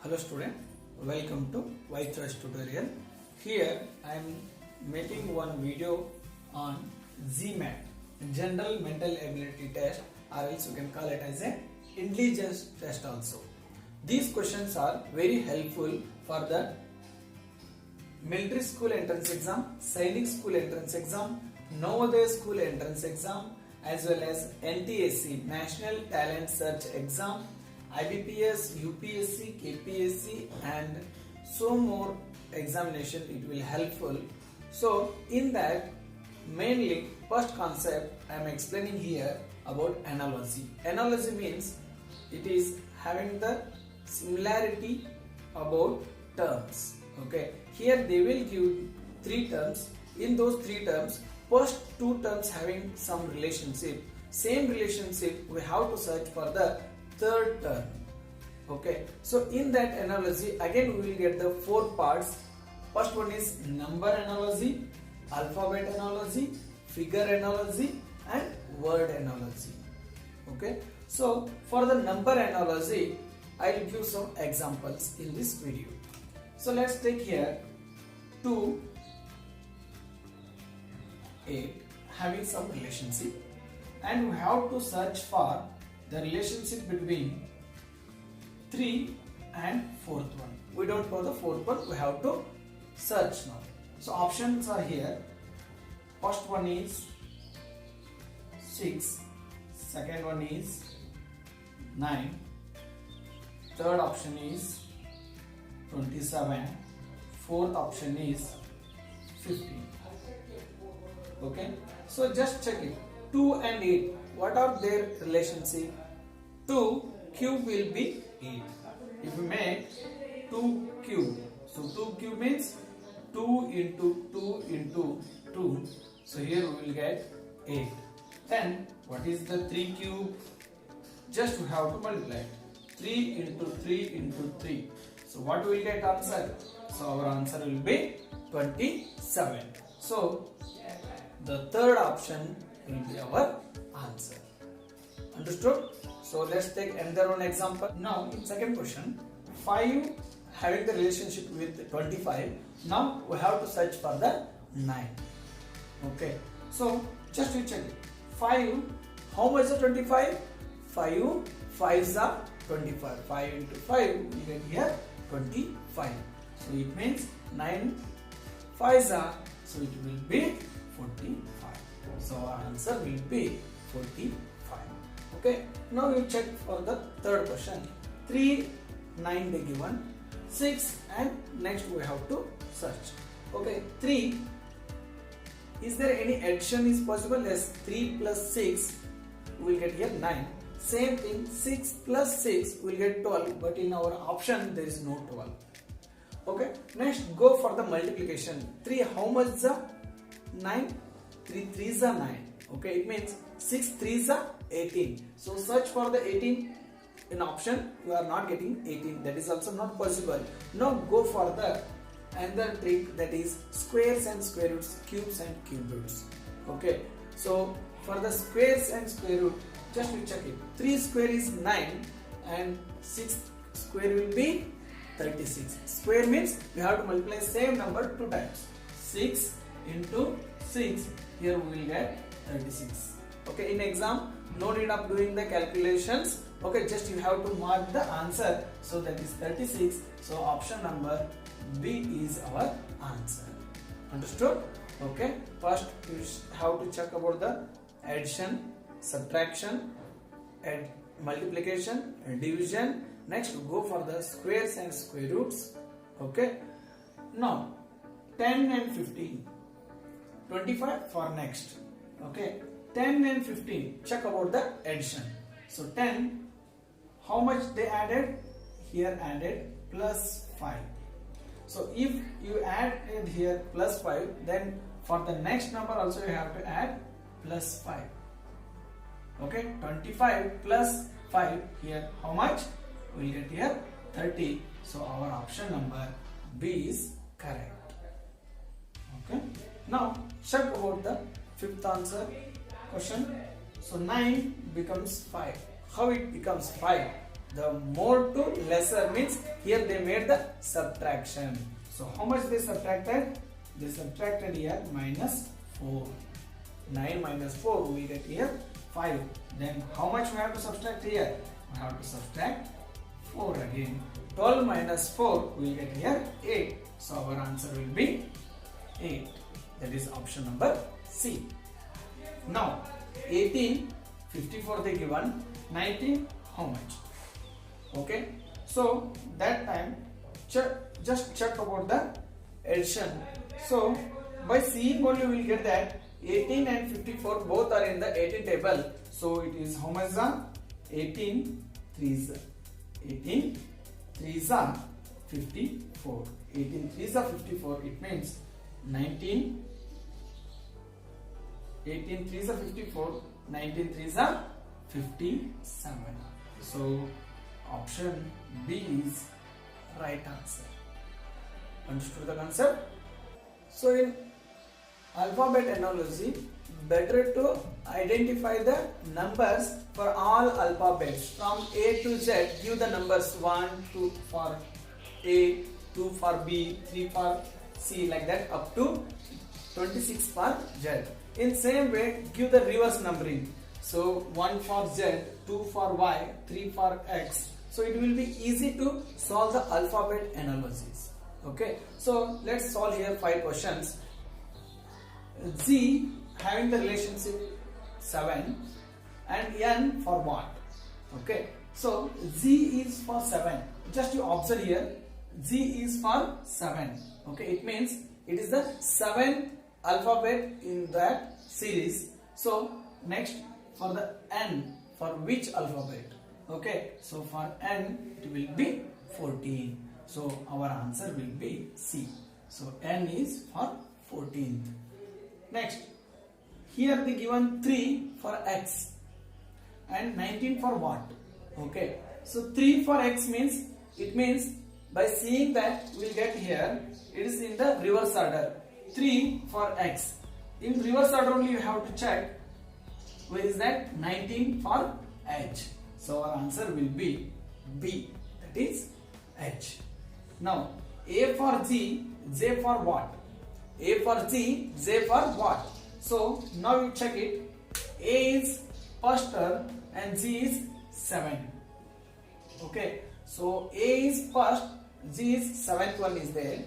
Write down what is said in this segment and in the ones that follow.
Hello student, welcome to Choice tutorial. Here I am making one video on GMAT, General Mental Ability Test, or else you can call it as a intelligence test also. These questions are very helpful for the military school entrance exam, Sainik school entrance exam, Navodaya school entrance exam, as well as NTSC, National Talent Search exam, IBPS, UPSC, KPSC and so more examination it will helpful. So in that mainly first concept I am explaining here about analogy. Analogy means it is having the similarity about terms. Okay, here they will give three terms. In those three terms, first two terms having some relationship, same relationship we have to search for the third term. Okay, so in that analogy again we will get the four parts. First one is number analogy, alphabet analogy, figure analogy and word analogy. Okay, so for the number analogy I will give some examples in this video. So let's take here 2, 8 having some relationship, and we have to search for the relationship between 3 and fourth one. We don't know the fourth one, we have to search now. So options are here. First one is 6, second one is 9, third option is 27, fourth option is 15. Okay, so just check it. 2 and 8, what are their relationship? 2 cube will be 8. If we make 2 cube, so 2 cube means 2 into 2 into 2. So here we will get 8. Then what is the 3 cube? Just we have to multiply 3 into 3 into 3. So what we will get answer? So our answer will be 27. So the third option will be our answer. Understood? So let's take another one example. Now in second question, 5 having the relationship with 25. Now we have to search for the 9. Okay, so just to check 5, how much is 25? 5 5s are 25. 5 into 5 we get here 25. So it means 9 5s are, so it will be 45. So our answer will be 45. Okay, now we check for the third question. 3, 9 they given, 6 and next we have to search. Okay, 3, is there any addition is possible? Yes, 3 plus 6 we will get here 9. Same thing, 6 plus 6 we will get 12, but in our option there is no 12. Okay, next go for the multiplication. 3 how much is 9? 3 3s are 9. Okay, it means 6 3s are 18. So search for the 18 in option. You are not getting 18. That is also not possible. Now go for the another trick, that is squares and square roots, cubes and cube roots. Okay, so for the squares and square root, just to check it. 3 square is 9 and 6 square will be 36. Square means we have to multiply same number 2 times. 6 into 6, here we will get 36. Okay, in exam no need of doing the calculations. Okay, just you have to mark the answer, so that is 36. So option number B is our answer. Understood? Okay, first you have to check about the addition, subtraction and multiplication and division. Next go for the squares and square roots. Okay, now 10 and 15, 25 for next. Okay, 10 and 15, check about the addition. So 10, how much they added? Here added plus 5. So if you added here plus 5, then for the next number also you have to add plus 5. Okay, 25 plus 5, here how much? We will get here 30. So our option number B is correct. Okay, now check about the fifth answer question. So 9 becomes 5. How it becomes 5? The more to lesser means here they made the subtraction. So how much they subtracted? They subtracted here minus 4. 9 minus 4 we get here 5. Then how much we have to subtract here? We have to subtract 4 again. 12 minus 4 we get here 8. So our answer will be 8. That is option number C. Now 18, 54 they given, 19 how much? Okay, so that time just check about the addition. So by seeing only we will get that 18 and 54 both are in the 18 table. So it is how much? 18 3s. 18 3s are 54. 18 3s are 54. It means 19. 18 3s are 54. 19 3s are 57. So option B is right answer. Understood the concept? So in alphabet analogy, better to identify the numbers for all alphabets from A to Z. Give the numbers 1, 2 for A, 2 for B, 3 for C, like that up to 26 for Z. In same way, give the reverse numbering. So 1 for Z, 2 for Y, 3 for X. So it will be easy to solve the alphabet analogies. Okay, so let's solve here 5 questions. Z having the relationship 7 and N for what? Okay, so Z is for 7. Just you observe here, Z is for 7. Okay, it means it is the 7th alphabet in that series. So next for the N, for which alphabet? Okay, so for N it will be 14. So our answer will be C. So N is for 14th. Next, here they given 3 for X and 19 for what? Okay, so 3 for X means, it means by seeing that we will get here, it is in the reverse order. 3 for X. In reverse order only you have to check where is that 19 for H. So our answer will be B, that is H. Now A for Z, J for what? A for Z, J for what? So now you check it. A is first term and Z is 7. Okay, so A is first, Z is 7th one is there.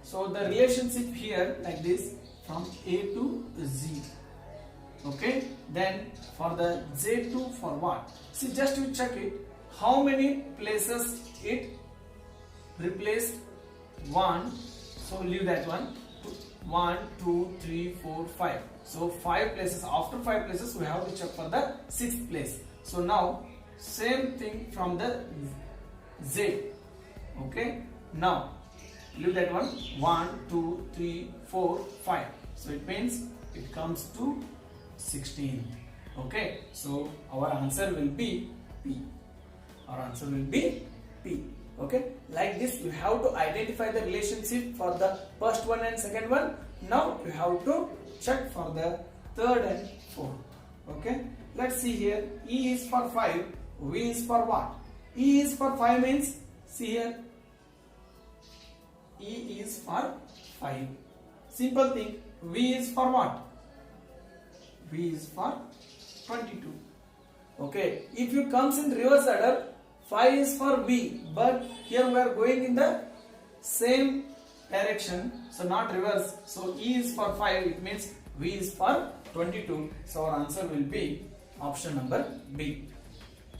So the relationship here like this from A to Z. Okay, then for the J2 for what? See, just you check it. How many places it replaced 1? So leave that one. 1, 2, 3, 4, 5. So 5 places. After 5 places, we have to check for the 6th place. So now same thing from the Z. Okay. Now leave that one. 1, 2, 3, 4, 5. So it means it comes to 16. Okay. So our answer will be P. Our answer will be P. Okay, like this you have to identify the relationship for the first one and second one. Now you have to check for the third and fourth. Okay, let's see here. E is for 5, V is for what? E is for 5 means, see here, E is for 5. Simple thing. V is for what? V is for 22. Okay, if you comes in reverse order, 5 is for B, but here we are going in the same direction, so not reverse. So E is for 5, it means V is for 22. So our answer will be option number B.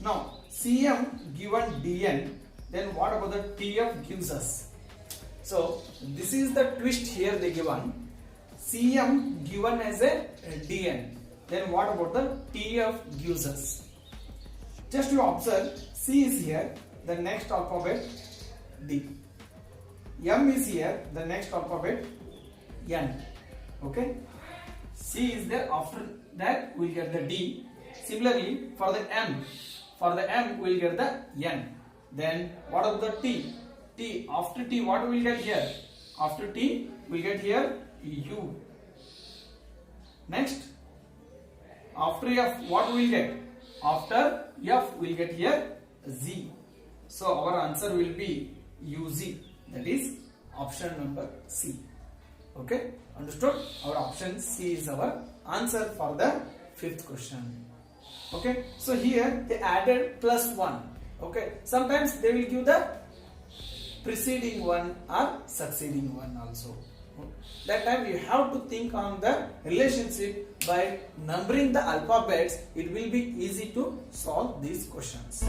Now CM given DN, then what about the TF gives us? So this is the twist here they given. CM given as a DN, then what about the TF gives us? Just you observe, C is here, the next alphabet D. M is here, the next alphabet N. Okay. C is there, after that we will get the D. Similarly for the M we will get the N. Then what about the T? T, after T what we will get here? After T we will get here U. Next, after F what we will get? After F we will get here Z. So our answer will be UZ, that is option number C. Okay, understood? Our option C is our answer for the fifth question. Okay, so here they added +1. Okay, sometimes they will give the preceding one or succeeding one also. That time you have to think on the relationship. By numbering the alphabets, it will be easy to solve these questions.